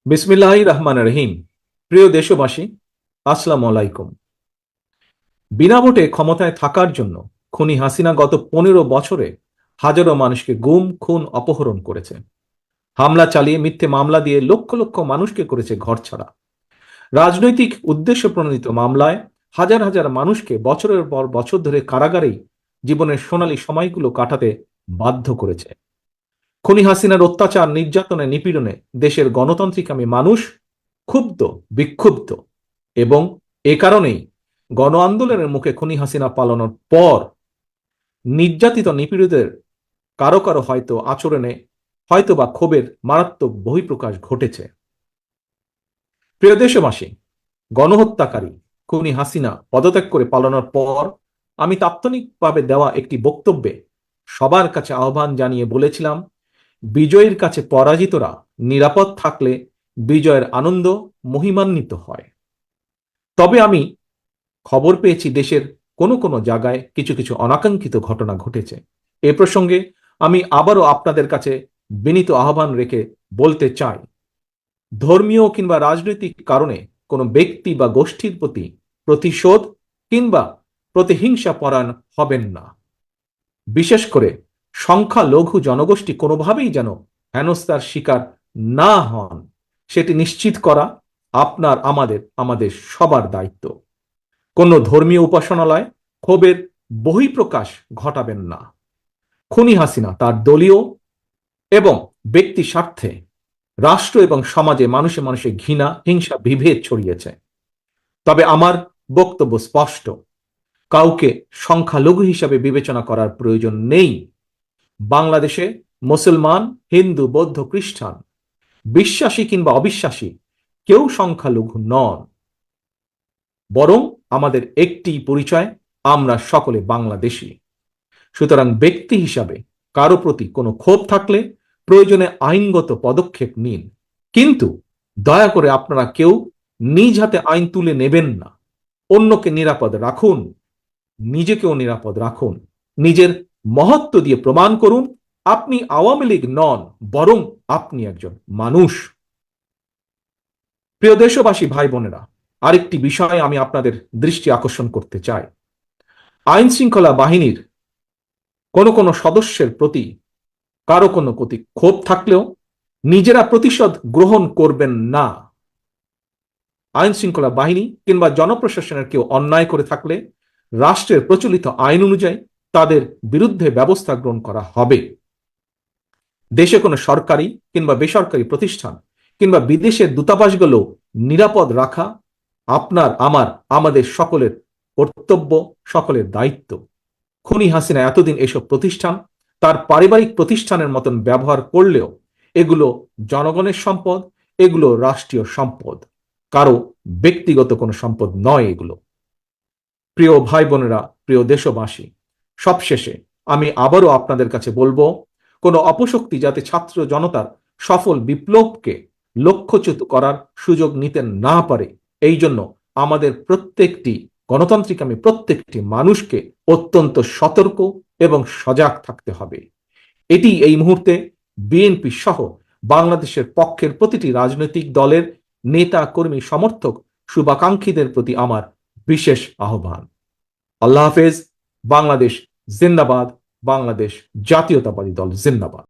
বিসমিল্লাহির রহমানির রহিম। প্রিয় দেশবাসী, আসসালামু আলাইকুম। বিনা ভোটে ক্ষমতায় থাকার জন্য খুনি হাসিনা গত 15 বছরে হাজারো মানুষকে গুম, খুন, অপহরণ করেছে। হামলা চালিয়ে মিথ্যে মামলা দিয়ে লক্ষ লক্ষ মানুষকে করেছে ঘরছাড়া। রাজনৈতিক উদ্দেশ্য প্রণোদিত মামলায় হাজার হাজার মানুষকে বছরের পর বছর ধরে কারাগারেই জীবনের সোনালী সময়গুলো কাটাতে বাধ্য করেছে। খুনি হাসিনার অত্যাচার, নির্যাতনে, নিপীড়নে দেশের গণতান্ত্রিকামী মানুষ ক্ষুব্ধ, বিক্ষুব্ধ এবং এ কারণেই গণ আন্দোলনের মুখে খুনি হাসিনা পালানোর পর নির্যাতিত নিপীড়িতদের কারো কারো হয়তো আচরণে হয়তো বা ক্ষোভের মারাত্মক বহিঃপ্রকাশ ঘটেছে। প্রিয় দেশবাসী, গণহত্যাকারী খুনি হাসিনা পদত্যাগ করে পালানোর পর আমি তাৎক্ষণিকভাবে দেওয়া একটি বক্তব্যে সবার কাছে আহ্বান জানিয়ে বলেছিলাম, বিজয়ের কাছে পরাজিতরা নিরাপদ থাকলে বিজয়ের আনন্দ মহিমান্বিত হয়। তবে আমি খবর পেয়েছি দেশের কোনো কোনো জায়গায় কিছু কিছু অনাকাঙ্ক্ষিত ঘটনা ঘটেছে। এ প্রসঙ্গে আমি আবারও আপনাদের কাছে বিনীত আহ্বান রেখে বলতে চাই, ধর্মীয় কিংবা রাজনৈতিক কারণে কোনো ব্যক্তি বা গোষ্ঠীর প্রতি প্রতিশোধ কিংবা প্রতিহিংসা পরায়ণ হবেন না। বিশেষ করে সংখ্যালঘু জনগোষ্ঠী কোনোভাবেই যেন হেনস্থার শিকার না হন, সেটি নিশ্চিত করা আপনার, আমাদের সবার দায়িত্ব। কোনো ধর্মীয় উপাসনালয় ক্ষোভের বহিঃপ্রকাশ ঘটাবেন না। খুনি হাসিনা তার দলীয় এবং ব্যক্তি স্বার্থে রাষ্ট্র এবং সমাজে মানুষে মানুষে ঘৃণা, হিংসা, বিভেদ ছড়িয়েছে। তবে আমার বক্তব্য স্পষ্ট, কাউকে সংখ্যালঘু হিসাবে বিবেচনা করার প্রয়োজন নেই। বাংলাদেশে মুসলমান, হিন্দু, বৌদ্ধ, খ্রিস্টান, বিশ্বাসী কিংবা অবিশ্বাসী কেউ সংখ্যালঘু নন, বরং আমাদের একটি পরিচয়, আমরা সকলে বাংলাদেশী। সুতরাং ব্যক্তি হিসাবে কারো প্রতি কোনো ক্ষোভ থাকলে প্রয়োজনে আইনগত পদক্ষেপ নিন, কিন্তু দয়া করে আপনারা কেউ নিজ হাতে আইন তুলে নেবেন না। অন্যকে নিরাপদ রাখুন, নিজেকেও নিরাপদ রাখুন। নিজের মহত্ব দিয়ে প্রমাণ করুন আপনি আওয়ামী লীগ নন, বরং আপনি একজন মানুষ। প্রিয় দেশবাসী, ভাই বোনেরা, আরেকটি বিষয়ে আমি আপনাদের দৃষ্টি আকর্ষণ করতে চাই। আইন শৃঙ্খলা বাহিনীর কোনো কোনো সদস্যের প্রতি কারো কোনো প্রতি ক্ষোভ থাকলেও নিজেরা প্রতিশোধ গ্রহণ করবেন না। আইন শৃঙ্খলা বাহিনী কিংবা জনপ্রশাসনের কেউ অন্যায় করে থাকলে রাষ্ট্রের প্রচলিত আইন অনুযায়ী তাদের বিরুদ্ধে ব্যবস্থা গ্রহণ করা হবে। দেশে কোনো সরকারি কিংবা বেসরকারি প্রতিষ্ঠান কিংবা বিদেশের দূতাবাসগুলো নিরাপদ রাখা আপনার, আমাদের সকলের কর্তব্য, সকলের দায়িত্ব। খুনি হাসিনা এতদিন এসব প্রতিষ্ঠান তার পারিবারিক প্রতিষ্ঠানের মতন ব্যবহার করলেও এগুলো জনগণের সম্পদ, এগুলো রাষ্ট্রীয় সম্পদ, কারো ব্যক্তিগত কোনো সম্পদ নয় এগুলো। প্রিয় ভাই বোনেরা, প্রিয় দেশবাসী, সবশেষে আমি আবারও আপনাদের কাছে বলবো, কোনো অপশক্তি যাতে ছাত্র জনতার সফল বিপ্লবকে লক্ষ্যচ্যুত করার সুযোগ নিতে না পারে, এই জন্য আমাদের প্রত্যেকটি গণতান্ত্রিকামী প্রত্যেকটি মানুষকে অত্যন্ত সতর্ক এবং সজাগ থাকতে হবে। এটি এই মুহূর্তে বিএনপি সহ বাংলাদেশের পক্ষের প্রতিটি রাজনৈতিক দলের নেতা, কর্মী, সমর্থক, শুভাকাঙ্ক্ষীদের প্রতি আমার বিশেষ আহ্বান। আল্লাহ হাফেজ। বাংলাদেশ জিন্দাবাদ। বাংলাদেশ জাতীয়তাবাদী দল জিন্দাবাদ।